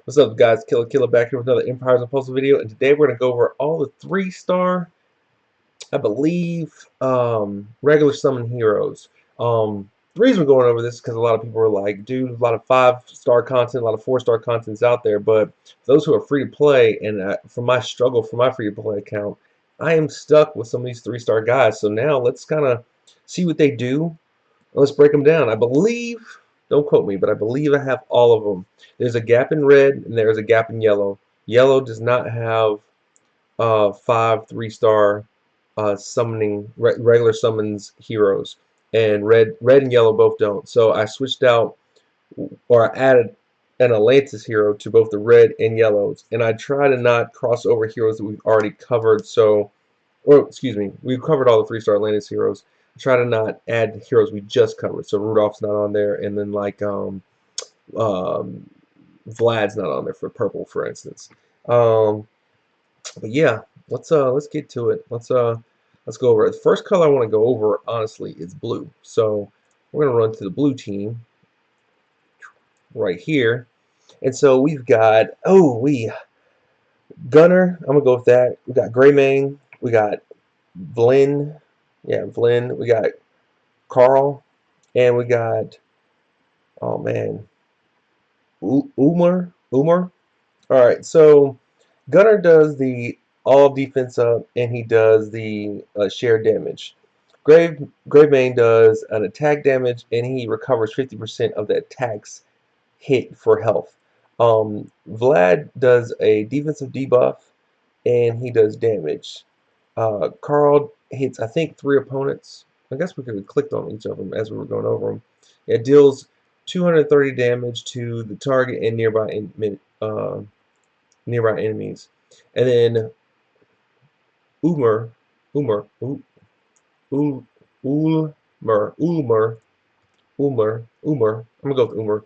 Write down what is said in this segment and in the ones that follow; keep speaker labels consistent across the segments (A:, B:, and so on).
A: What's up, guys? Killer back here with another Empires Impulsive video, and today we're gonna go over all the 3-star, I believe, regular summon heroes. The reason we're going over this is because a lot of people are like, dude, a lot of 5-star content, a lot of 4-star content's out there, but those who are free to play, and for my struggle for my free to play account, I am stuck with some of these 3-star guys. So now let's kind of see what they do. Let's break them down. I believe, don't quote me, but I believe I have all of them. There's a gap in red and there's a gap in yellow. Yellow does not have 3-star summoning regular summons heroes, and red and yellow both don't. So I switched out, or I added an Atlantis hero to both the red and yellows, and I try to not cross over heroes that we've already covered. So, or excuse me, we've covered all the 3-star Atlantis heroes. Try to not add heroes we just covered. So Rudolph's not on there, and then like um, Vlad's not on there for purple, for instance. But yeah, let's get to it. Let's go over it. The first color I want to go over, honestly, is blue. So we're gonna run to the blue team right here, and so we've got Gunner. I'm gonna go with that. We got Greymane. We got Vlin. Yeah, Vlin. We got Carl, and we got, oh man, Umar. Umar. All right, so Gunner does the all defense up, and he does the shared damage. Gravemane does an attack damage, and he recovers 50% of the attack's hit for health. Vlad does a defensive debuff, and he does damage. Carl hits, I think, 3 opponents. I guess we could have clicked on each of them as we were going over them. It deals 230 damage to the target and nearby enemies. And then Umar, Umar, Ulmer, Ulmer, Umar. I'm gonna go with Umar.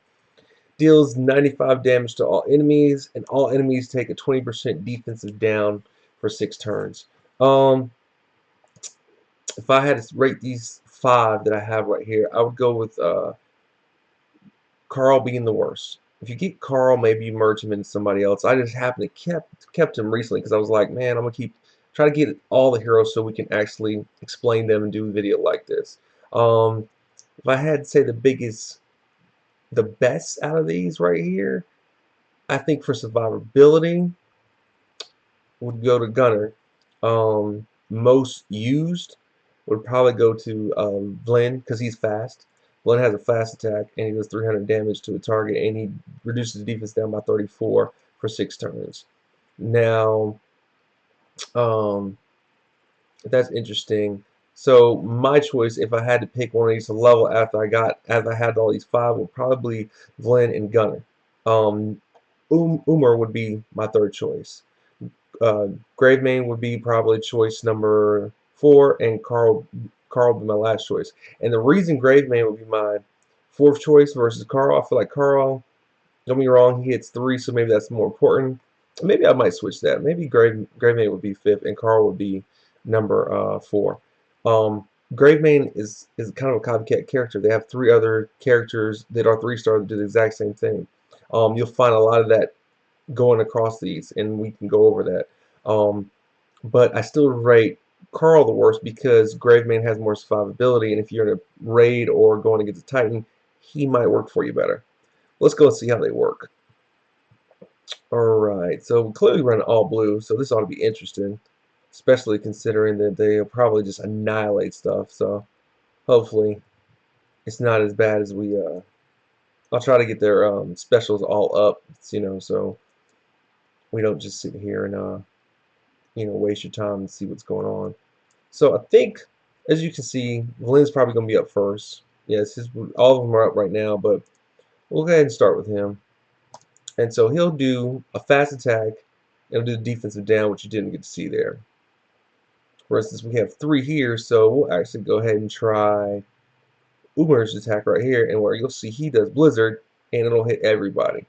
A: Deals 95 damage to all enemies, and all enemies take a 20% defensive down for 6 turns. If I had to rate these 5 that I have right here, I would go with Carl being the worst. If you get Carl, maybe you merge him into somebody else. I just happened to kept him recently because I was like, man, I'm gonna try to get all the heroes so we can actually explain them and do a video like this. If I had to say the best out of these right here, I think for survivability would go to Gunner. Most used would probably go to Vlin because he's fast. Vlin has a fast attack, and he does 300 damage to a target, and he reduces the defense down by 34 for 6 turns. Now, that's interesting. So my choice, if I had to pick one of these to level after I had all these 5, would probably Vlin and Gunner. Umar would be my 3rd choice. Gravemane would be probably choice number 4, and Carl would be my last choice. And the reason Gravemane would be my 4th choice versus Carl, I feel like Carl, don't get me wrong, he hits 3, so maybe that's more important. Maybe I might switch that. Maybe Gravemane would be 5th, and Carl would be number 4. Gravemane is kind of a copycat character. They have 3 other characters that are 3-star that do the exact same thing. You'll find a lot of that going across these, and we can go over that. But I still rate Carl the worst because Gravemane has more survivability, and if you're in a raid or going against a Titan, he might work for you better. Let's go and see how they work. Alright, so we clearly run all blue, so this ought to be interesting, especially considering that they'll probably just annihilate stuff, so hopefully it's not as bad as we, I'll try to get their specials all up, so we don't just sit here and waste your time and see what's going on. So I think, as you can see, Vlin's probably going to be up first. Yes, all of them are up right now, but we'll go ahead and start with him. And so he'll do a fast attack, and he'll do the defensive down, which you didn't get to see there. For instance, we have 3 here, so we'll actually go ahead and try Umar's attack right here, and where you'll see he does Blizzard, and it'll hit everybody.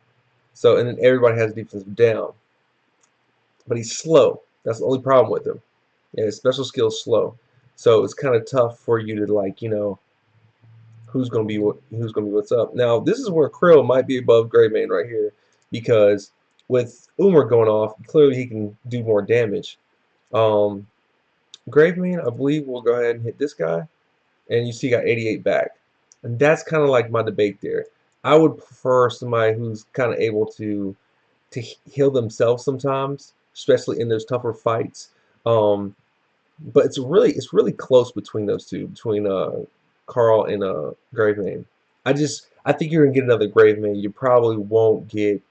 A: So, and then everybody has defensive down. But he's slow. That's the only problem with him. Yeah, his special skill is slow. So it's kind of tough for you to, like, who's gonna be what's up. Now this is where Krill might be above Greymane right here, because with Umar going off, clearly he can do more damage. Um, Gravemain, I believe, will go ahead and hit this guy, and you see, he got 88 back, and that's kind of like my debate there. I would prefer somebody who's kind of able to heal themselves sometimes, especially in those tougher fights. Um, but it's really close between those two, between Carl and Gravemain. I think you're gonna get another Gravemain. You probably won't get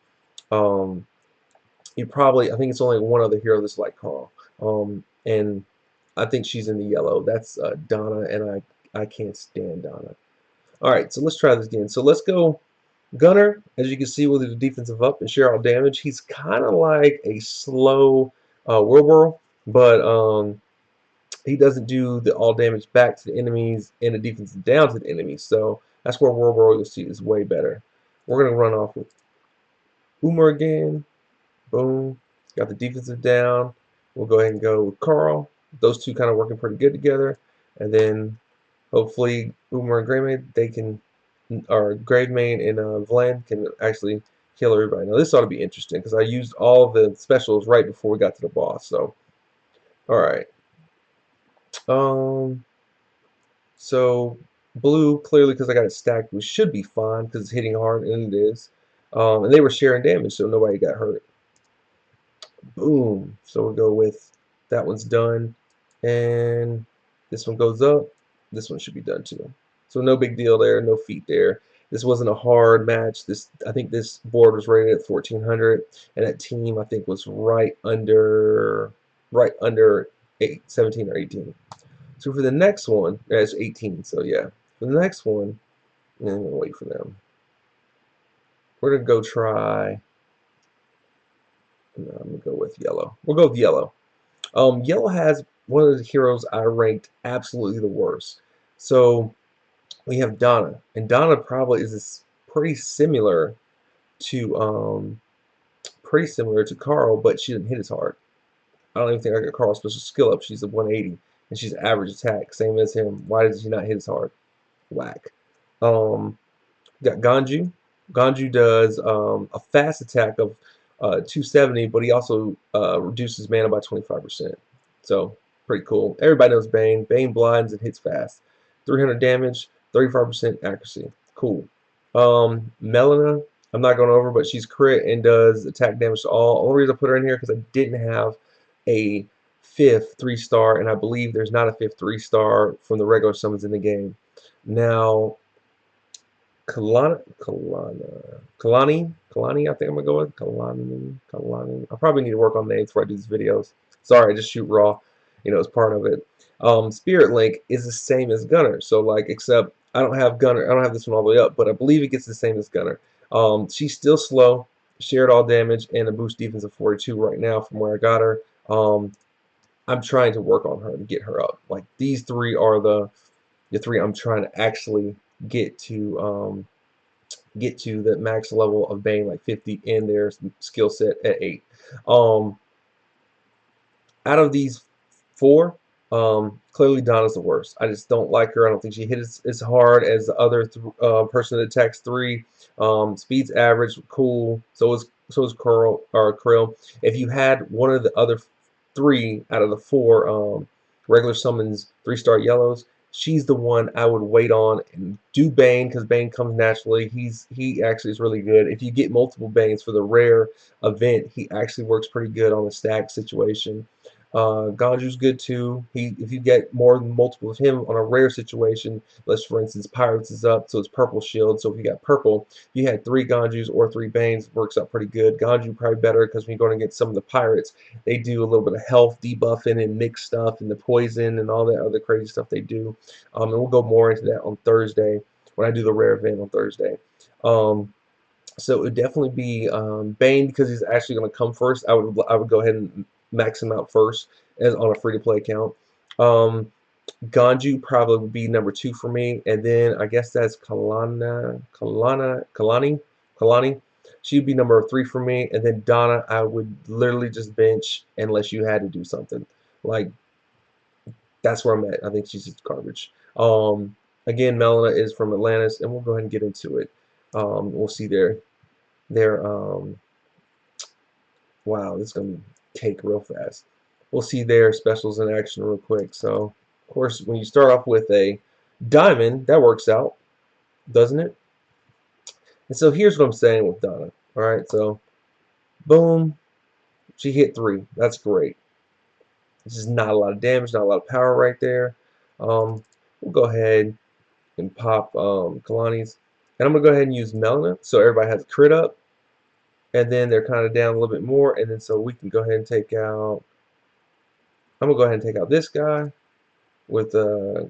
A: um, I think it's only one other hero that's like Carl. And I think she's in the yellow. That's Donna, and I can't stand Donna. All right, so let's try this again. So let's go Gunner. As you can see, with the defensive up and share all damage, he's kind of like a slow Whirlwind, but he doesn't do the all damage back to the enemies and the defensive down to the enemies. So that's where Whirlwind you'll see is way better. We're gonna run off with Umar again. Boom. Got the defensive down. We'll go ahead and go with Carl. Those two kind of working pretty good together. And then hopefully Umar and Gravemain, they can, or Gravemain and Vlan can actually kill everybody. Now this ought to be interesting because I used all the specials right before we got to the boss. So, all right. Um, so blue, clearly because I got it stacked, we should be fine because it's hitting hard, and it is. And they were sharing damage, so nobody got hurt. Boom. So we'll go with that one's done. And this one goes up. This one should be done too. So no big deal there, no feat there. This wasn't a hard match. I think this board was rated at 1400, and that team I think was right under 17 or 18. So for the next one, that's 18. So yeah, for the next one, I'm gonna wait for them. We're gonna go try. No, I'm gonna go with yellow. We'll go with yellow. Yellow has one of the heroes I ranked absolutely the worst. So we have Donna, and Donna probably is pretty similar to Carl, but she didn't hit as hard. I don't even think I got Carl's special skill up. She's a 180, and she's average attack, same as him. Why does she not hit as hard? Whack. Um, got Ganju. Ganju does a fast attack of 270, but he also reduces mana by 25%. So pretty cool. Everybody knows Bane. Bane blinds and hits fast. 300 damage, 35% accuracy. Cool. Melina, I'm not going over, but she's crit and does attack damage to all. Only reason I put her in here because I didn't have a fifth 3-star, and I believe there's not a fifth 3-star from the regular summons in the game. Now, Kalani, I think I'm gonna go with Kalani. I probably need to work on names before I do these videos. Sorry, I just shoot raw. It's part of it. Spirit Link is the same as Gunner, so like, except I don't have Gunner. I don't have this one all the way up, but I believe it gets the same as Gunner. She's still slow, shared all damage, and a boost defense of 42 right now from where I got her. I'm trying to work on her and get her up. Like, these three are the three I'm trying to actually get to the max level of Bane, like 50, in their skill set at 8. Out of these four, clearly Donna's the worst. I just don't like her. I don't think she hit as hard as the other person that attacks 3. Speed's average, cool. So is Krill. If you had one of the other 3 out of the 4 regular summons 3-star yellows, she's the one I would wait on and do Bane, because Bane comes naturally. He actually is really good. If you get multiple Banes for the rare event, he actually works pretty good on the stack situation. Ganju's good too. If you get more than multiple of him on a rare situation, let's for instance Pirates is up, so it's purple shield. So if you got purple, if you had 3 Ganjus or 3 Banes, works out pretty good. Ganju probably better because when you're going to get some of the Pirates, they do a little bit of health debuffing and mixed stuff and the poison and all that other crazy stuff they do. And we'll go more into that on Thursday when I do the rare event on Thursday. So it would definitely be Bane, because he's actually going to come first. I would go ahead and max him out first as on a free-to-play account. Ganju probably would be number 2 for me, and then I guess that's Kalani. She'd be number 3 for me, and then Donna I would literally just bench unless you had to do something. Like, that's where I'm at. I think she's just garbage. Again, Melina is from Atlantis, and we'll go ahead and get into it. We'll see their Wow, this is going to take real fast. We'll see their specials in action real quick. So, of course, when you start off with a diamond, that works out, doesn't it? And so here's what I'm saying with Donna. All right, so boom, she hit 3. That's great. This is not a lot of damage, not a lot of power right there. We'll go ahead and pop Kalani's. And I'm going to go ahead and use Melina so everybody has a crit up. And then they're kind of down a little bit more. And then so we can go ahead and take out. I'm going to go ahead and take out this guy with God,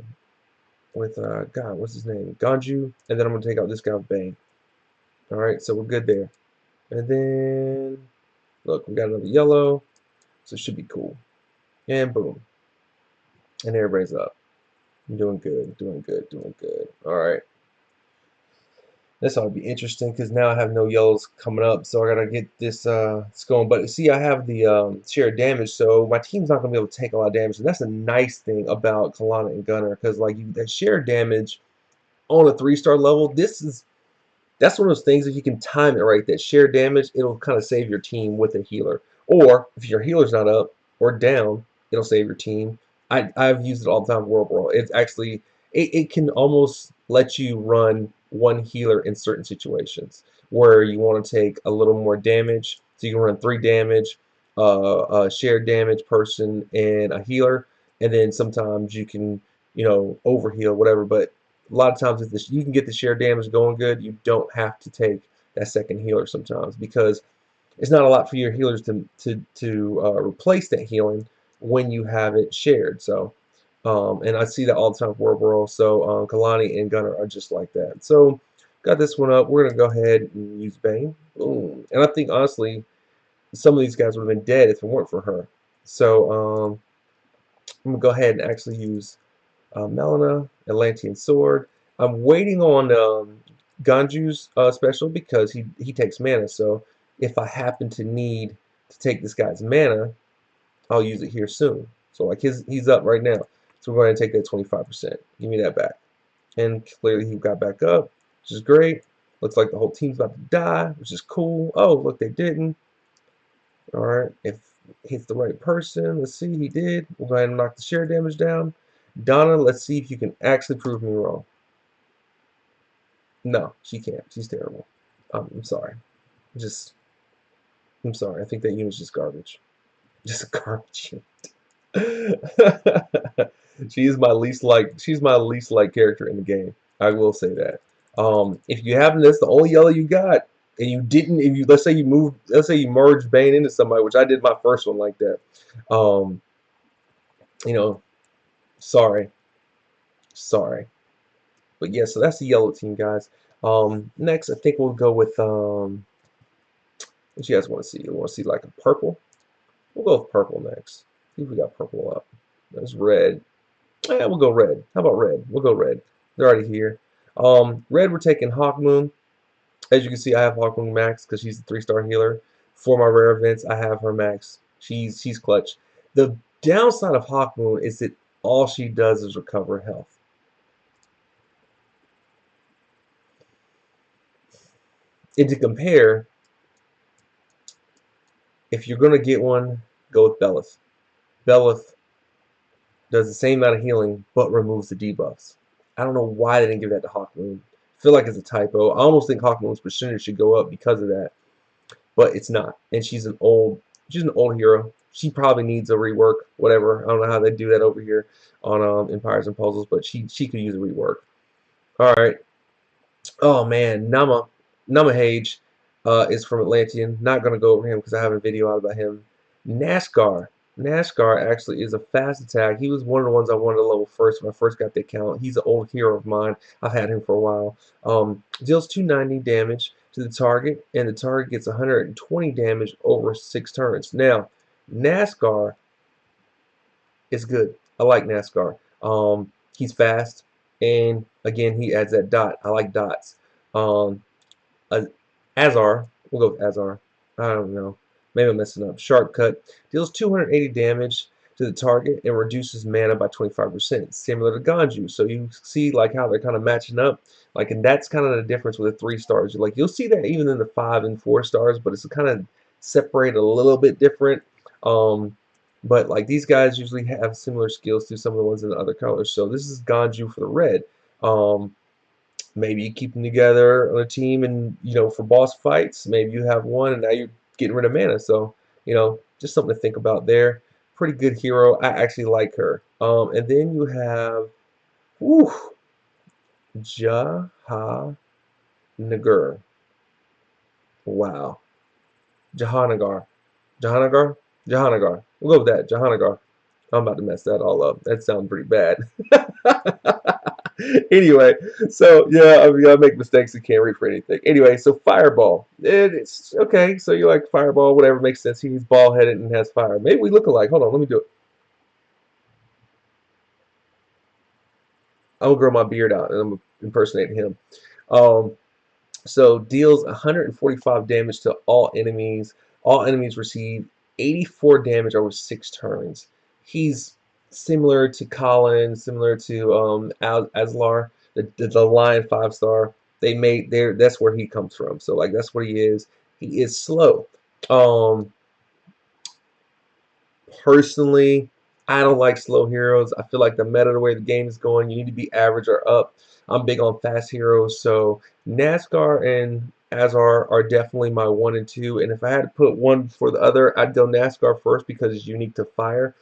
A: what's his name? Ganju. And then I'm going to take out this guy with Bane. Alright, so we're good there. And then, look, we got another yellow. So it should be cool. And boom. And everybody's up. I'm doing good, doing good, doing good. Alright. This ought to be interesting because now I have no yellows coming up, so I gotta get this going. But see, I have the shared damage, so my team's not gonna be able to take a lot of damage. And that's a nice thing about Kalana and Gunner, because like that shared damage on a 3-star level, that's one of those things. If you can time it right, that shared damage, it'll kind of save your team with a healer. Or if your healer's not up or down, it'll save your team. I've used it all the time. World Brawl. It's actually it can almost let you run one healer in certain situations where you want to take a little more damage. So you can run 3 damage, a shared damage person, and a healer. And then sometimes you can overheal whatever. But a lot of times, if this, you can get the shared damage going good, you don't have to take that second healer sometimes because it's not a lot for your healers to replace that healing when you have it shared. So, and I see that all the time with World. So, Kalani and Gunner are just like that. So, got this one up. We're gonna go ahead and use Bane. Boom. And I think honestly, some of these guys would have been dead if it weren't for her. So, I'm gonna go ahead and actually use Melina, Atlantean Sword. I'm waiting on Ganju's special because he takes mana. So if I happen to need to take this guy's mana, I'll use it here soon. So like he's up right now. So we're going to take that 25%. Give me that back. And clearly he got back up, which is great. Looks like the whole team's about to die, which is cool. Oh, look, they didn't. All right, if hits the right person, let's see, he did. We'll go ahead and knock the share damage down. Donna, let's see if you can actually prove me wrong. No, she can't. She's terrible. I'm sorry. Just, I'm sorry. I think that unit's just garbage. Just a garbage unit. She's my least liked character in the game. I will say that. If you happen, that's the only yellow you got, and you didn't, if you let's say you merged Bane into somebody, which I did my first one like that. Um, you know, sorry, sorry. But yeah, so that's the yellow team, guys. Next, I think we'll go with what you guys want to see? You want to see like a purple? We'll go with purple next. See if we got purple up. There's red. Yeah, we'll go red. How about red? We'll go red. They're already here. Red, we're taking Hawkmoon. As you can see, I have Hawkmoon max because she's a 3-star healer. For my rare events, I have her max. She's clutch. The downside of Hawkmoon is that all she does is recover health. And to compare, if you're going to get one, go with Belith. Belith does the same amount of healing, but removes the debuffs. I don't know why they didn't give that to Hawkmoon. I feel like it's a typo. I almost think Hawkmoon's percentage should go up because of that, but it's not. And she's an old hero. She probably needs a rework, whatever. I don't know how they do that over here on Empires and Puzzles, but she could use a rework. All right. Oh man, Namahage is from Atlantean. Not gonna go over him because I have a video out about him. NASCAR. NASCAR actually is a fast attack. He was one of the ones I wanted to level first when I first got the account. He's an old hero of mine. I've had him for a while. Deals 290 damage to the target, and the target gets 120 damage over 6 turns. Now, NASCAR is good. I like NASCAR. He's fast, and again, he adds that dot. I like dots. Um, Azar, we'll go with Azar. I don't know. Maybe I'm messing up. Sharp Cut deals 280 damage to the target and reduces mana by 25%, similar to Ganju. So you see like how they're kind of matching up. Like, and that's kind of the difference with the 3 stars. Like, you'll see that even in the 5 and 4 stars, but it's kind of separated a little bit different. Um, but like these guys usually have similar skills to some of the ones in the other colors. So this is Ganju for the red. Um, Maybe you keep them together on a team, and for boss fights, maybe you have one, and now you're getting rid of mana. So just something to think about there. Pretty good hero. I actually like her. And then you have, whew, Jahanagar. Wow, Jahanagar, Jahanagar, Jahanagar. We'll go with that, Jahanagar. I'm about to mess that all up. That sounds pretty bad. Anyway, so yeah, I mean, I make mistakes and can't read for anything. Anyway, so Fireball. It's okay. So you like Fireball, whatever makes sense. He's ball headed and has fire. Maybe we look alike. Hold on, let me do it. I'm gonna grow my beard out and I'm gonna impersonate him. Um, So deals 145 damage to all enemies. All enemies receive 84 damage over 6 turns. He's similar to Colin, similar to Aslar, the Lion 5-star. They made there. That's where he comes from. So like that's what he is. He is slow. Um, Personally, I don't like slow heroes. I feel like the meta, the way the game is going, you need to be average or up. I'm big on fast heroes, so NASCAR and Azar are definitely my 1 and 2. And if I had to put one for the other, I'd go NASCAR first because it's unique to fire.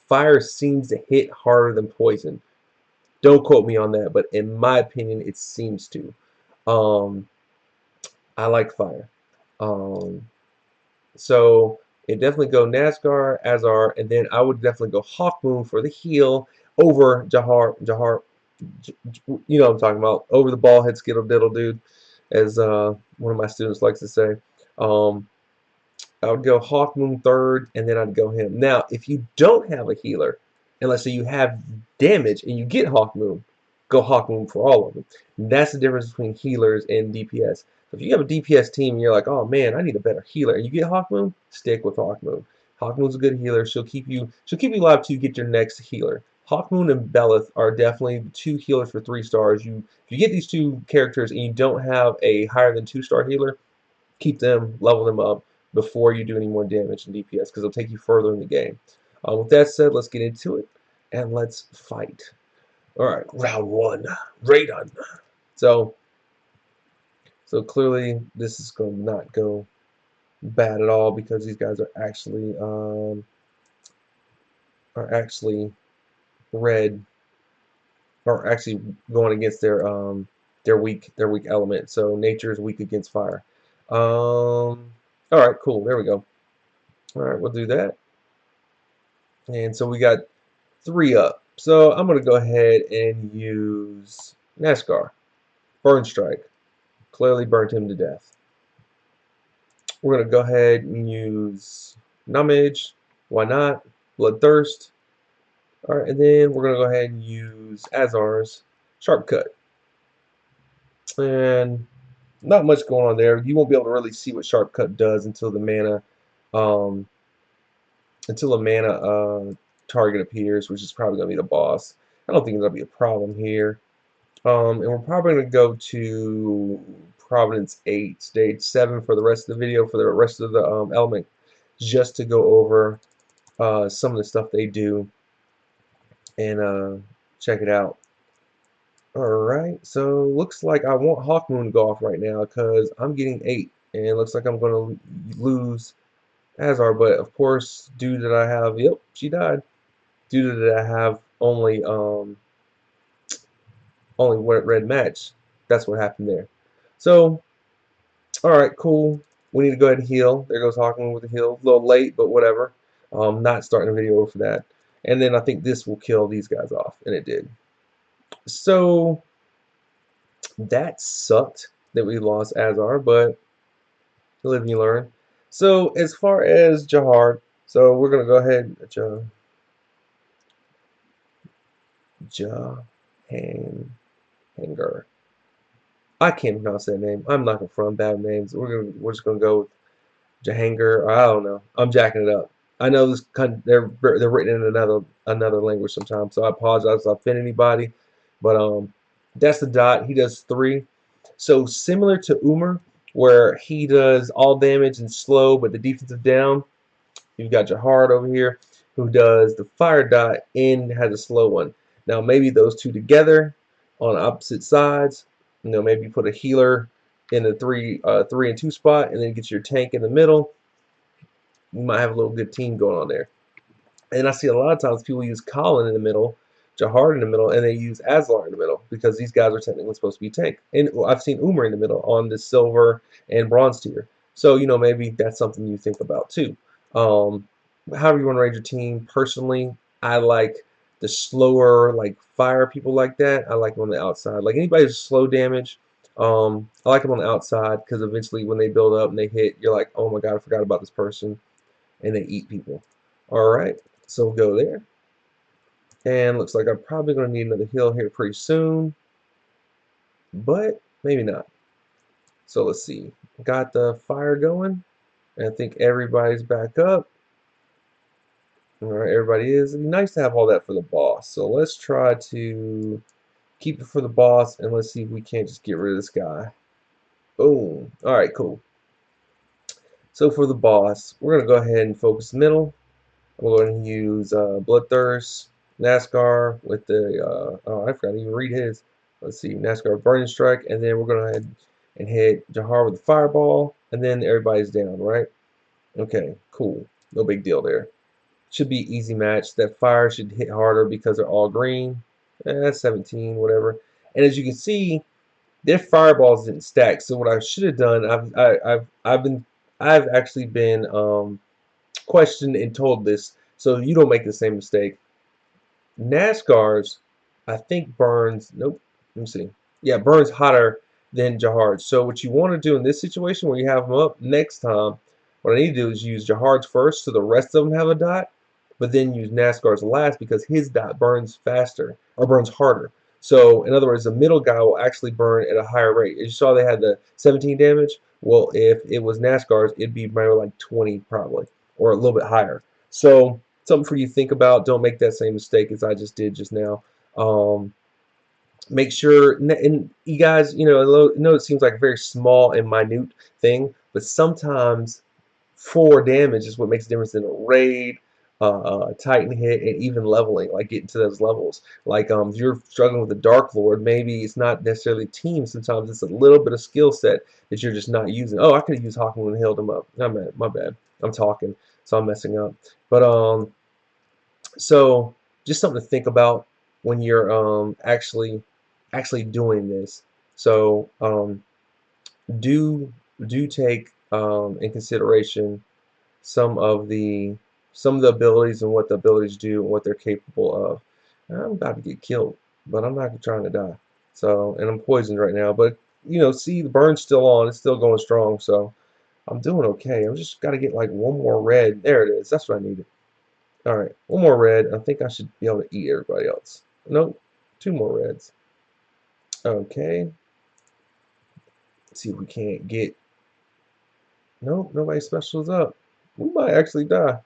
A: Fire seems to hit harder than poison. Don't quote me on that, but in my opinion, it seems to. Um, I like fire. Um, so it definitely go NASCAR, Azar, and then I would definitely go Hawkmoon for the heal over Jahar. You know what I'm talking about. Over the ball head skittle diddle dude, as one of my students likes to say. Um, I would go Hawkmoon third, and then I'd go him. Now, if you don't have a healer, and let's say you have damage and you get Hawkmoon, go Hawkmoon for all of them. That's the difference between healers and DPS. So if you have a DPS team and you're like, oh man, I need a better healer, and you get Hawkmoon, stick with Hawkmoon. Hawkmoon's a good healer. She'll keep you alive till you get your next healer. Hawkmoon and Belith are definitely 2 healers for 3 stars. If you get these 2 characters and you don't have a higher than 2-star healer, keep them, level them up before you do any more damage in DPS because it'll take you further in the game. With that said, let's get into it and let's fight. All right, round 1, Raidon. So, so clearly this is going to not go bad at all because these guys are actually red, or actually going against their weak element. So nature is weak against fire. All right, cool. There we go. All right, we'll do that. And so we got 3 up. So I'm going to go ahead and use NASCAR. Burn Strike. Clearly burned him to death. We're going to go ahead and use Numbage. Why not? Bloodthirst. Alright, and then we're going to go ahead and use Azar's Sharp Cut. And not much going on there. You won't be able to really see what Sharp Cut does until the um, mana target appears, which is probably going to be the boss. I don't think there'll be a problem here. And we're probably going to go to Providence 8, stage 7 for the rest of the video, for the rest of the element, just to go over some of the stuff they do and check it out. Alright, so looks like I want Hawkmoon to go off right now because I'm getting 8, and it looks like I'm going to lose Azar, but of course, due that I have, yep, she died. Due to that I have only red match. That's what happened there. So, alright, cool. We need to go ahead and heal. There goes Hawkmoon with the heal. A little late, but whatever. Not starting the video over for that. And then I think this will kill these guys off, and it did. So, that sucked that we lost Azar, but you live and you learn. So, as far as Jahar, so we're going to go ahead and Hanger. I can't pronounce that name. I'm not from bad names. We're just gonna go with Jahanger. I don't know. I'm jacking it up. I know they're written in another language sometimes, so I apologize if I offend anybody. But that's the dot. He does 3. So similar to Umar, where he does all damage and slow, but the defensive down. You've got Jahard over here who does the fire dot and has a slow one. Now maybe those two together on opposite sides. Maybe put a healer in the 3 and 2 spot, and then get your tank in the middle. You might have a little good team going on there. And I see a lot of times people use Colin in the middle, Jahard in the middle, and they use Aslar in the middle because these guys are technically supposed to be tank. And I've seen Umar in the middle on the silver and bronze tier. So, maybe that's something you think about too. Um, However you want to range your team, personally, I like the slower, like fire people like that. I like them on the outside. Like anybody who's slow damage, I like them on the outside because eventually when they build up and they hit, you're like, oh my god, I forgot about this person, and they eat people. All right. So we'll go there. And looks like I'm probably going to need another heal here pretty soon. But maybe not. So let's see. Got the fire going. And I think everybody's back up. Alright, everybody is. It'd be nice to have all that for the boss. So let's try to keep it for the boss. And let's see if we can't just get rid of this guy. Boom. Alright, cool. So for the boss, we're going to go ahead and focus middle. We're going to use Bloodthirst, NASCAR with the, oh, I forgot to even read his. Let's see, NASCAR Burning Strike, and then we're going to head and hit Jahar with the Fireball, and then everybody's down, right? Okay, cool. No big deal there. Should be easy match. That fire should hit harder because they're all green. 17, whatever. And as you can see, their fireballs didn't stack. So what I should have done, I've actually been questioned and told this so you don't make the same mistake. NASCAR's, I think burns, nope, let me see. Yeah, burns hotter than Jahard's. So what you want to do in this situation where you have them up next time, what I need to do is use Jahard's first so the rest of them have a dot, but then use NASCAR's last because his dot burns faster or burns harder. So in other words, the middle guy will actually burn at a higher rate. As you saw, they had the 17 damage. Well, if it was NASCAR's, it'd be maybe like 20 probably, or a little bit higher. So something for you to think about. Don't make that same mistake as I just did just now. Make sure, and you guys, I know it seems like a very small and minute thing, but sometimes 4 damage is what makes a difference in a raid, Titan hit, and even leveling, like getting to those levels. Like if you're struggling with the Dark Lord, maybe it's not necessarily team. Sometimes it's a little bit of skill set that you're just not using. Oh, I could have used Hawkman and healed him up. My bad. I'm talking, so I'm messing up. But so just something to think about when you're actually doing this. So do take in consideration some of the abilities and what the abilities do and what they're capable of. I'm about to get killed, but I'm not trying to die. So, and I'm poisoned right now, but see the burn's still on. It's still going strong, so I'm doing okay. I'm just got to get like one more red. There it is. That's what I needed. Alright, one more red. I think I should be able to eat everybody else. Nope, 2 more reds. Okay. Let's see if we can't get... Nope, nobody specials up. We might actually die.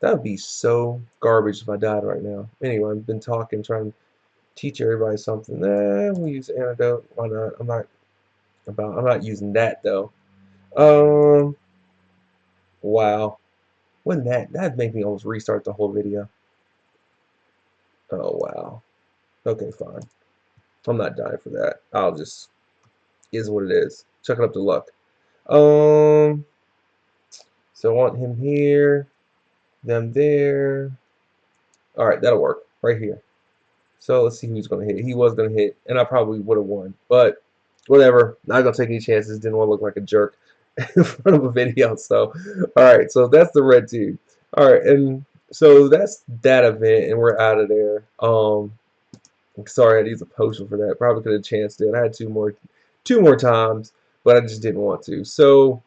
A: That would be so garbage if I died right now. Anyway, I've been talking, trying to teach everybody something. We'll use antidote. Why not? I'm not using that though. Wow. Wouldn't that'd make me almost restart the whole video. Oh wow. Okay, fine. I'm not dying for that. I'll just is what it is. Chuck it up to luck. So I want him here, them there. All right, that'll work right here. So let's see who's gonna hit. He was gonna hit, and I probably would have won, but whatever. Not gonna take any chances. Didn't want to look like a jerk in front of a video. So, all right. So that's the red team. All right, and so that's that event, and we're out of there. Sorry, I had to use a potion for that. Probably could have chanced it. I had two more times, but I just didn't want to. So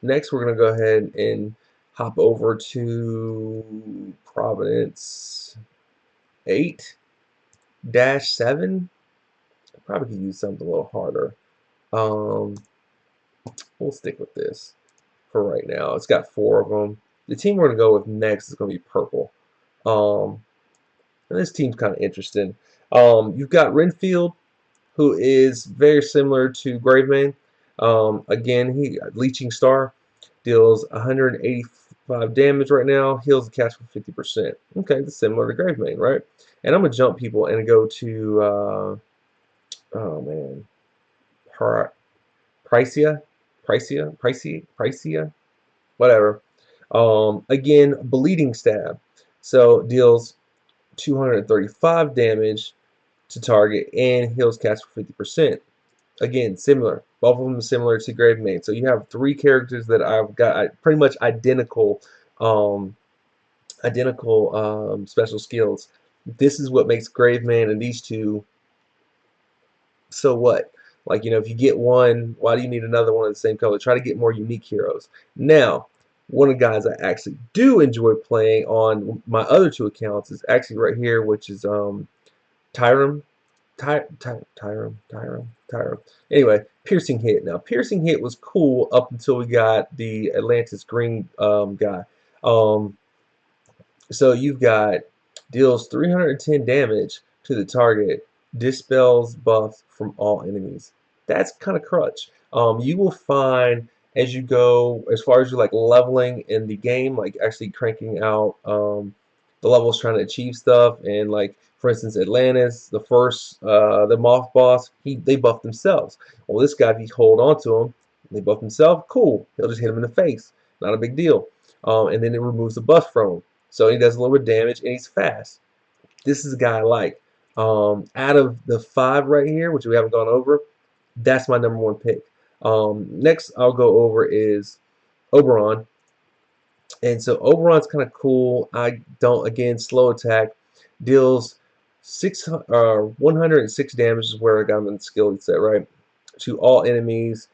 A: next, we're gonna go ahead and hop over to Providence 8-7. I probably could use something a little harder. We'll stick with this for right now. It's got 4 of them. The team we're gonna go with next is gonna be purple. And this team's kind of interesting. You've got Renfield, who is very similar to Gravemane. Again, he Leeching Star deals 185 damage right now, heals the cast for 50%. Okay, that's similar to Gravemain, right? And I'm gonna jump people and go to oh man, Par Pricea, Pricea, whatever. Again, Bleeding Stab, so deals 235 damage to target and heals cast for 50%. Again, similar. Both of them similar to Gravemain. So you have three characters that I've got pretty much um, identical special skills. This is what makes Gravemain and these two so what? Like, if you get one, why do you need another one of the same color? Try to get more unique heroes. Now, one of the guys I actually do enjoy playing on my other two accounts is actually right here, which is Tyrum. Tyrum. Anyway, Piercing Hit. Now, Piercing Hit was cool up until we got the Atlantis Green guy. Um, so you've got deals 310 damage to the target, dispels buffs from all enemies. That's kind of crutch. You will find as you go, as far as you like leveling in the game, like actually cranking out the levels, trying to achieve stuff, and like for instance, Atlantis, the Moth boss, they buff themselves. Well, this guy, if you hold on to him, they buff himself. Cool, he'll just hit him in the face. Not a big deal. And then it removes the buff from him. So he does a little bit of damage and he's fast. This is a guy I like. Out of the five right here, which we haven't gone over, that's my number one pick. Next I'll go over is Oberon. And so Oberon's kind of cool. I don't, again, slow attack. Deals 106 damage is where I got him in the skill set, right? To all enemies.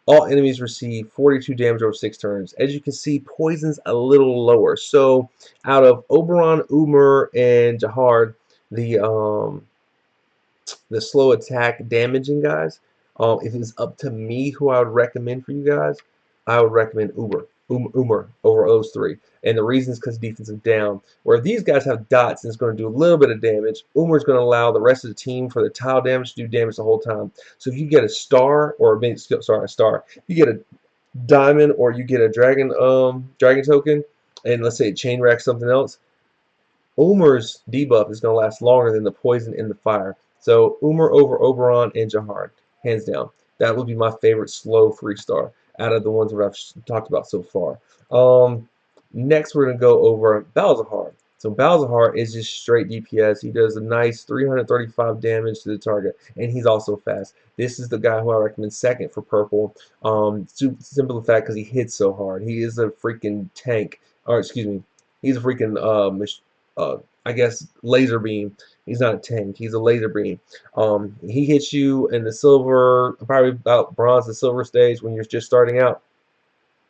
A: All enemies receive 42 damage over 6 turns. As you can see, poison's a little lower. So out of Oberon, Umar, and Jahard, the slow attack damaging guys, if it's up to me who I would recommend for you guys, I would recommend Umar over those three. And the reason is because defensive down. Where if these guys have dots and it's going to do a little bit of damage, Umar's going to allow the rest of the team for the tile damage to do damage the whole time. So if you get a star, or sorry, a star, you get a diamond or you get a dragon token, and let's say it chain wrecks something else, Umar's debuff is going to last longer than the poison in the fire. So Umar over Oberon and Jahard, hands down. That would be my favorite slow 3-star out of the ones that I've talked about so far. Next, we're going to go over Balzahar. So Balzahar is just straight DPS. He does a nice 335 damage to the target, and he's also fast. This is the guy who I recommend second for purple. Simple fact because he hits so hard. He is a freaking tank. Or excuse me, he's a freaking I guess laser beam. He's not a tank. He's a laser beam. He hits you in the silver, probably about bronze to silver stage when you're just starting out.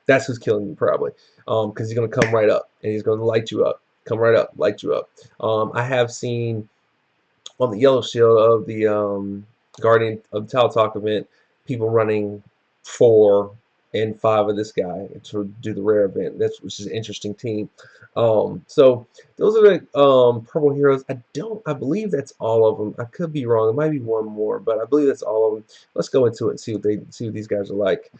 A: That's who's killing you probably, because he's gonna come right up and he's gonna light you up. Come right up, light you up. I have seen on the yellow shield of the Guardian of the Taltalk event, people running 4 and 5 of this guy to do the rare event. Which is an interesting team. So those are the purple heroes. I believe that's all of them. I could be wrong. There might be one more, but I believe that's all of them. Let's go into it and see what these guys are like.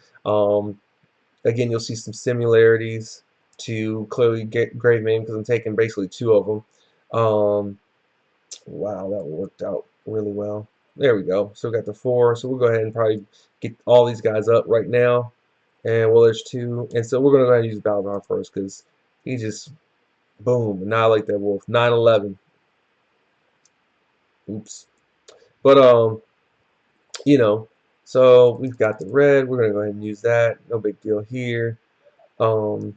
A: Again, you'll see some similarities to clearly Gravemain because I'm taking basically 2 of them. Wow, that worked out really well. There we go. So we got the 4. So we'll go ahead and probably get all these guys up right now. And well, there's 2. And so we're going to go ahead and use Balzar first because he just, boom, annihilate that wolf. 9/11. Oops. But, so we've got the red. We're going to go ahead and use that. No big deal here. And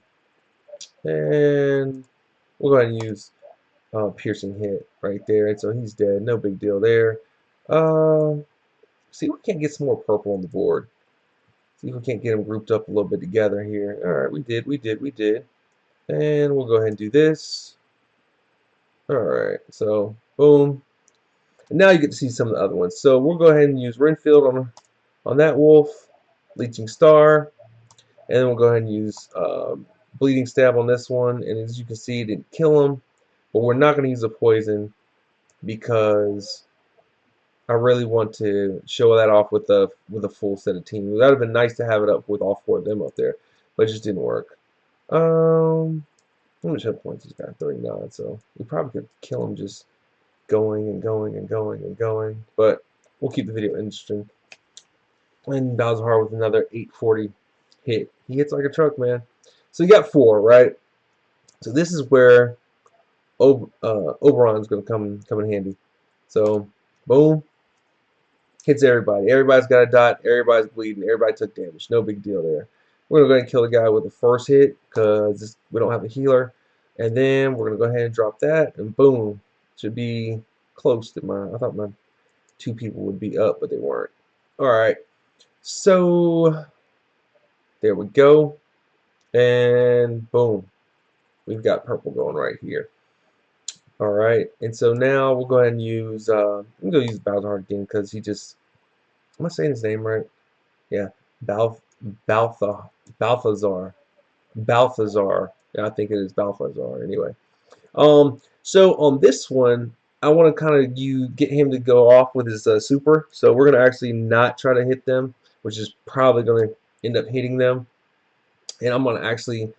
A: we'll go ahead and use piercing hit right there. And so he's dead. No big deal there. See if we can't get some more purple on the board. See if we can't get them grouped up a little bit together here. Alright, we did. And we'll go ahead and do this. Alright, so boom. And now you get to see some of the other ones. So we'll go ahead and use Renfield on that wolf. Leeching Star. And then we'll go ahead and use Bleeding Stab on this one. And as you can see, it didn't kill him. But we're not going to use a poison because I really want to show that off with a full set of teams. That would have been nice to have it up with all four of them up there, but it just didn't work. How much hit points he's got? 39. So we probably could kill him just going and going and going and going. But we'll keep the video interesting. And Balzahar with another 840 hit. He hits like a truck, man. So you got 4, right? So this is where Oberon's going to come in handy. So, boom. Hits everybody. Everybody's got a dot. Everybody's bleeding. Everybody took damage. No big deal there. We're going to go ahead and kill the guy with the first hit because we don't have a healer. And then we're going to go ahead and drop that. And boom. Should be close to my... I thought my 2 people would be up, but they weren't. Alright. So, there we go. And boom. We've got purple going right here. Alright. And so now we'll go ahead and use... I'm going to use Balthazar again because he just... Am I saying his name right? Yeah. Balthazar. Balthazar. Yeah, I think it is Balthazar. Anyway. So on this one, I want to kind of get him to go off with his super. So we're going to actually not try to hit them, which is probably going to end up hitting them. And I'm going to actually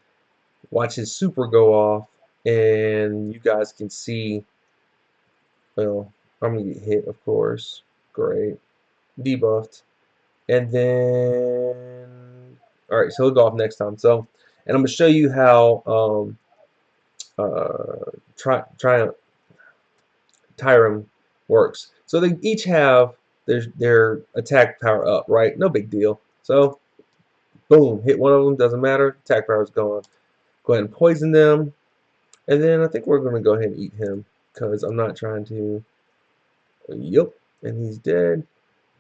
A: watch his super go off, and you guys can see. Well, I'm going to get hit, of course. Great. Debuffed. And then, all right, so he'll go off next time. So, and I'm going to show you how Tyrum works. So they each have their attack power up, right? No big deal. So, boom, hit one of them, doesn't matter. Attack power is gone. Go ahead and poison them. And then I think we're going to go ahead and eat him because I'm not trying to. Yep, and he's dead.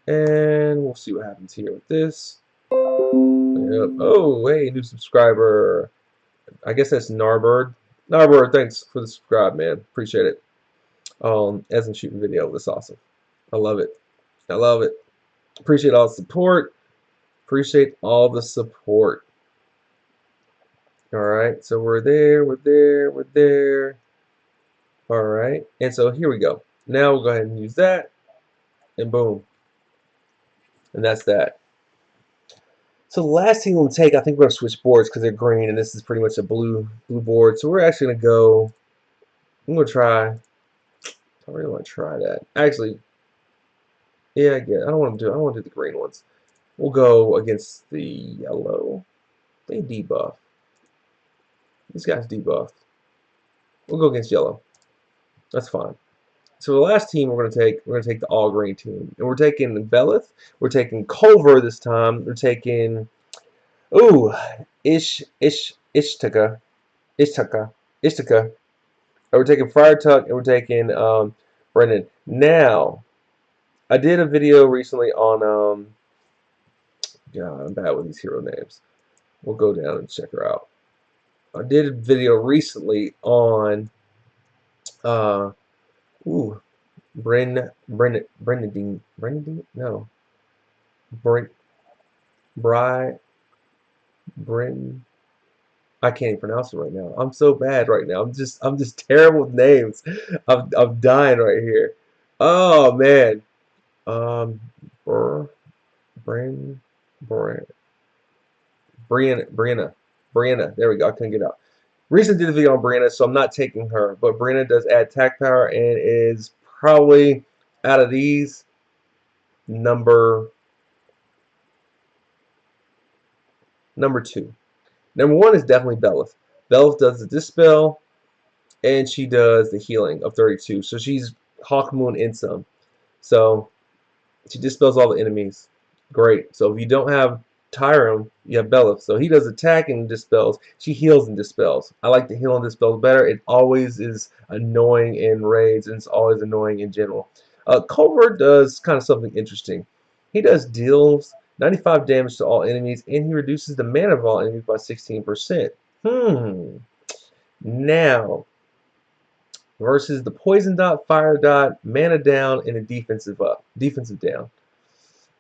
A: And we'll see what happens here with this. Yep. Oh, hey, new subscriber. I guess that's Narbird. Narbird, thanks for the subscribe, man. Appreciate it. As I'm shooting video, that's awesome. I love it. I love it. Appreciate all the support. Appreciate all the support. Alright, so we're there, we're there, we're there. Alright, and so here we go. Now we'll go ahead and use that. And boom. And that's that. So the last team we'll take, I think we're going to switch boards because they're green, and this is pretty much a blue board. So we're actually going to go, I'm going to try, I really want to try that. Actually, yeah, I don't want to do the green ones. We'll go against the yellow. They debuff. These guys debuff. We'll go against yellow. That's fine. So the last team we're gonna take the all green team, and we're taking Belith. We're taking Culver this time. We're taking Ishtaka. And we're taking Friar Tuck, and we're taking Brendan. Now, I did a video recently on God, I'm bad with these hero names. We'll go down and check her out. I did a video recently on Brenadine, no, Bren. I can't even pronounce it right now. I'm so bad right now. I'm just terrible with names. I'm dying right here. Oh man. Brianna. There we go. I couldn't get out. Recently did a video on Brianna, so I'm not taking her. But Brianna does add attack power and is probably out of these number 2. Number 1 is definitely Belith. Belith does the dispel and she does the healing of 32. So she's Hawkmoon in some. So she dispels all the enemies. Great. So if you don't have Tyrum, you have Belith. So he does attack and dispels. She heals and dispels. I like the heal and dispels better. It always is annoying in raids, and it's always annoying in general. Culver does kind of something interesting. He deals 95 damage to all enemies, and he reduces the mana of all enemies by 16%. Now, versus the poison dot, fire dot, mana down, and a defensive down.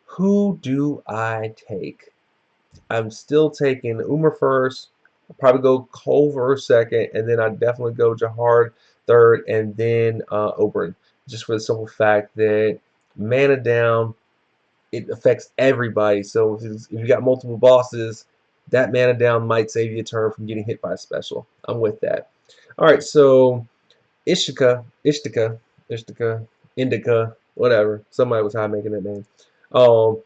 A: Who do I take? I'm still taking Umar first. I'll probably go Culver second, and then I'd definitely go Jahard third, and then Oberon. Just for the simple fact that mana down, it affects everybody. So if you got multiple bosses, that mana down might save you a turn from getting hit by a special. I'm with that. All right, so Ishtika, Indica, whatever. Somebody was high making that name. Um,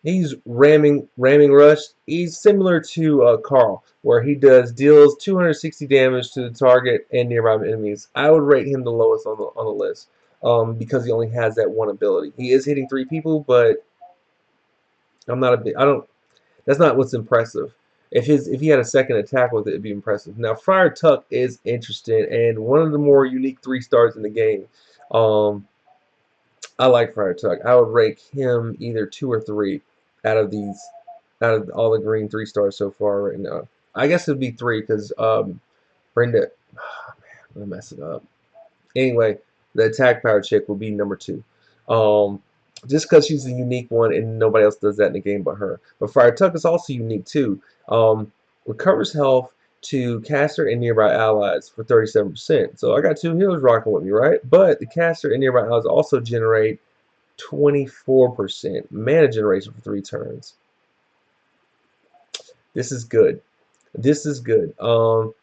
A: he's ramming rush. He's similar to Carl, where he deals 260 damage to the target and nearby enemies. I would rate him the lowest on the list, because he only has that one ability. He is hitting 3 people, but I'm not a big. I don't. That's not what's impressive. If he had a second attack with it, it'd be impressive. Now Friar Tuck is interesting and one of the more unique 3 stars in the game. Um, I like Friar Tuck. I would rank him either 2 or 3 out of these, out of all the green 3 stars so far right now. I guess it'd be 3 because Brenda. Oh, man, I'm gonna mess it up. Anyway, the attack power chick will be number 2. Um, just because she's a unique one and nobody else does that in the game but her. But Friar Tuck is also unique too. Recovers health to caster and nearby allies for 37%. So I got 2 healers rocking with me, right? But the caster and nearby allies also generate 24% mana generation for 3 turns. This is good. This is good. On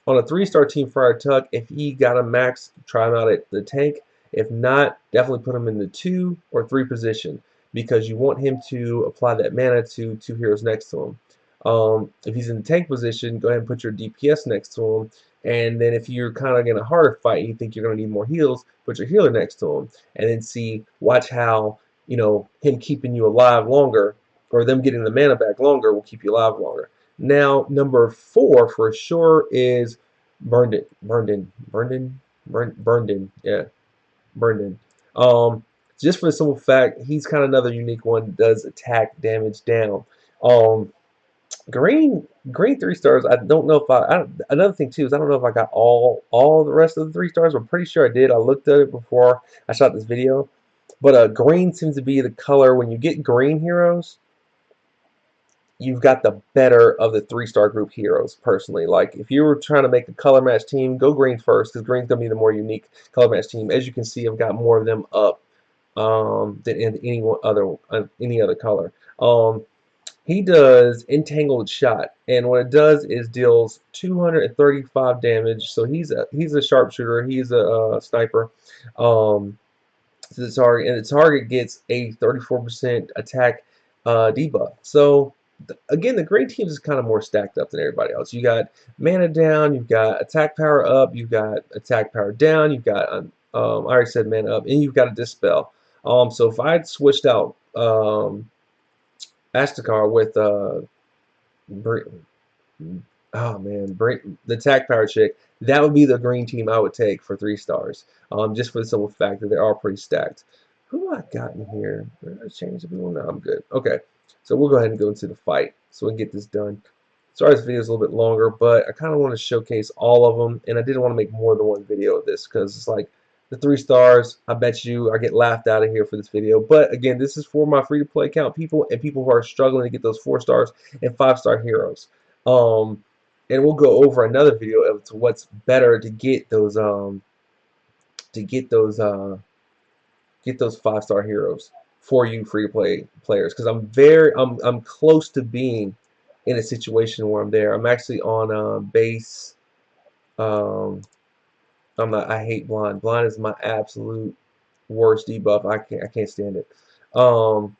A: a 3-star team, Friar Tuck, if he got a max, try him out at the tank. If not, definitely put him in the 2 or 3 position because you want him to apply that mana to 2 heroes next to him. If he's in the tank position, go ahead and put your DPS next to him. And then if you're kind of in a harder fight and you think you're going to need more heals, put your healer next to him. And then watch how, him keeping you alive longer or them getting the mana back longer will keep you alive longer. Now, number 4 for sure is Burned yeah, Burned. Just for the simple fact, he's kind of another unique one that does attack damage down. Um, green 3 stars. I don't know if another thing too is I don't know if I got all the rest of the 3 stars. I'm pretty sure I did. I looked at it before I shot this video. But green seems to be the color when you get green heroes. You've got the better of the 3-star group heroes, personally. Like, if you were trying to make a color match team, go green first, because green's going to be the more unique color match team. As you can see, I've got more of them up than in any other color. He does Entangled Shot, and what it does is deals 235 damage. So he's a sharpshooter, he's a sniper. To the target, and the target gets a 34% attack debuff. So again, the green teams is kind of more stacked up than everybody else. You got mana down, you've got attack power up, you've got attack power down, you've got I already said mana up, and you've got a dispel. So if I had switched out Astakar with oh man, the attack power chick, that would be the green team I would take for 3 stars. Just for the simple fact that they're all pretty stacked. Who do I got in here? Did I change the people? No, I'm good. Okay, so we'll go ahead and go into the fight so we can get this done. Sorry this video is a little bit longer, but I kind of want to showcase all of them, and I didn't want to make more than one video of this because it's like the 3 stars. I bet you I get laughed out of here for this video. But again, this is for my free-to-play account people and people who are struggling to get those 4 stars and 5-star heroes. And we'll go over another video of what's better to get those get those 5-star heroes for you free-to-play players, because I'm close to being in a situation where I'm there. I'm actually on base. I hate blind. Blind is my absolute worst debuff. I can't stand it. I'm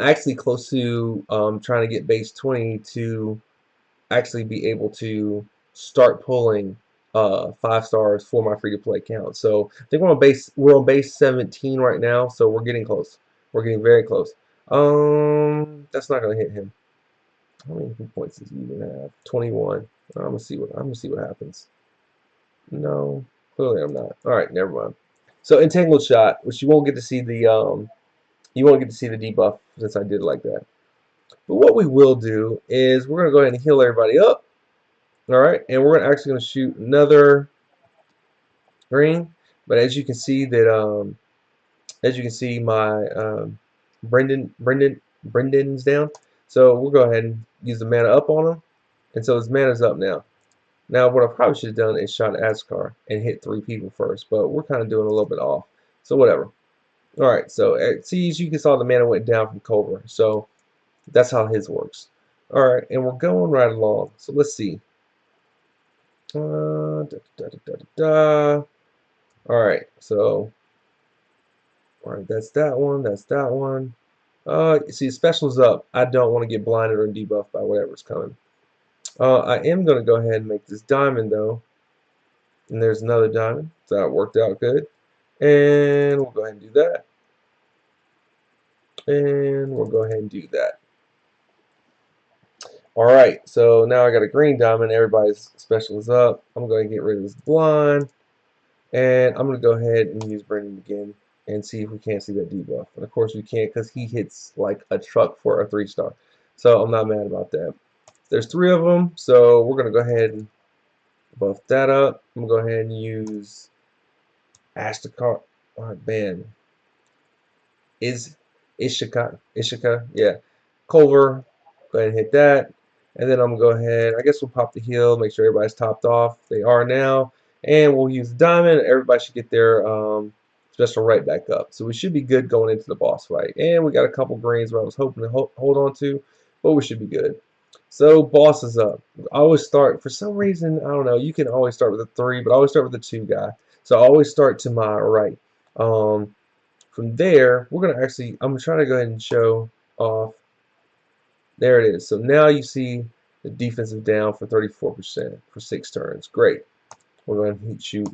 A: actually close to trying to get base 20 to actually be able to start pulling 5 stars for my free-to-play account. So I think we're on base 17 right now, so we're getting close. We're getting very close. That's not gonna hit him. How many points does he even have? 21. I'm gonna see what happens. No, clearly I'm not. All right, never mind. So Entangled Shot, which you won't get to see the debuff since I did it like that. But what we will do is we're gonna go ahead and heal everybody up. All right, and we're actually gonna shoot another green. But as you can see my Brendan's down. So we'll go ahead and use the mana up on him. And so his mana's up now. Now what I probably should have done is shot Ascar and hit 3 people first, but we're kind of doing a little bit off. So whatever. All right, so see, as you can saw, the mana went down from Culver, so that's how his works. All right, and we're going right along. So let's see. Da, da, da, da, da. All right, so all right, that's that one. That's that one. See, special's up. I don't want to get blinded or debuffed by whatever's coming. I am going to go ahead and make this diamond though, and there's another diamond, so that worked out good. And we'll go ahead and do that, and we'll go ahead and do that. All right, so now I got a green diamond. Everybody's special is up. I'm going to get rid of this blind, and I'm going to go ahead and use Brendan again and see if we can't see that debuff. And of course we can't because he hits like a truck for a 3-star. So I'm not mad about that. There's 3 of them, so we're going to go ahead and buff that up. I'm going to go ahead and use Ashtakar. Oh, man. Ishika, yeah. Culver, go ahead and hit that. And then I'm going to go ahead, I guess we'll pop the heal, make sure everybody's topped off. They are now. And we'll use the diamond. Everybody should get their special right back up. So we should be good going into the boss fight. And we got a couple greens where I was hoping to hold on to, but we should be good. So boss is up. I always start, for some reason, I don't know, you can always start with a 3, but I always start with the 2 guy. So I always start to my right. From there, we're going to actually, I'm trying to go ahead and show off. There it is. So now you see the defensive down for 34% for 6 turns. Great. We're going to shoot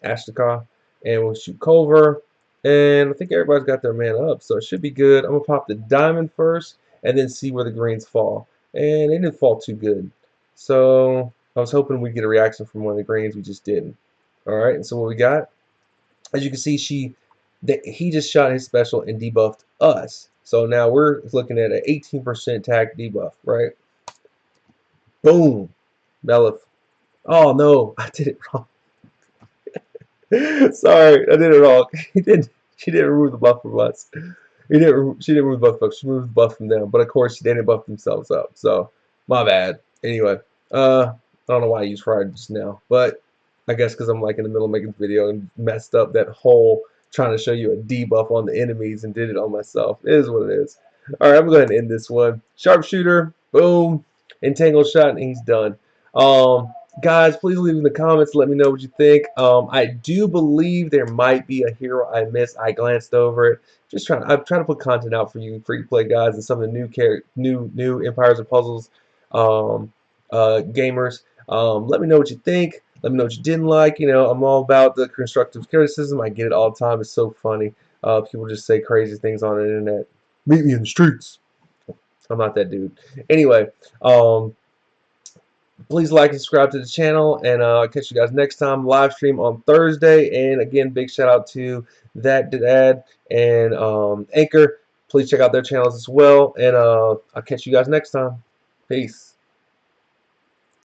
A: Ashtika, and we'll shoot Culver. And I think everybody's got their mana up, so it should be good. I'm going to pop the diamond first, and then see where the greens fall. And they didn't fall too good. So I was hoping we'd get a reaction from one of the greens. We just didn't. Alright, and so what we got, as you can see, he just shot his special and debuffed us. So now we're looking at an 18% attack debuff, right? Boom. Melif. Oh no, I did it wrong. Sorry, I did it wrong. She didn't remove the buff from us. She didn't remove the buff. She removed the buff from them. But of course, they didn't buff themselves up. So my bad. Anyway, I don't know why I used Friar just now, but I guess because I'm like in the middle of making the video and messed up that whole trying to show you a debuff on the enemies and did it on myself. It is what it is. All right, I'm going to end this one. Sharpshooter, boom, entangled shot, and he's done. Guys, please leave in the comments. Let me know what you think. I do believe there might be a hero I missed. I glanced over it. I'm trying to put content out for you free to play guys and some of the new Empires and Puzzles gamers. Let me know what you think. Let me know what you didn't like. You know, I'm all about the constructive criticism. I get it all the time. It's so funny. People just say crazy things on the internet. Meet me in the streets. I'm not that dude. Anyway, please like and subscribe to the channel, and I'll catch you guys next time. Live stream on Thursday. And again, big shout out to That Dad and Anchor. Please check out their channels as well, and I'll catch you guys next time. Peace.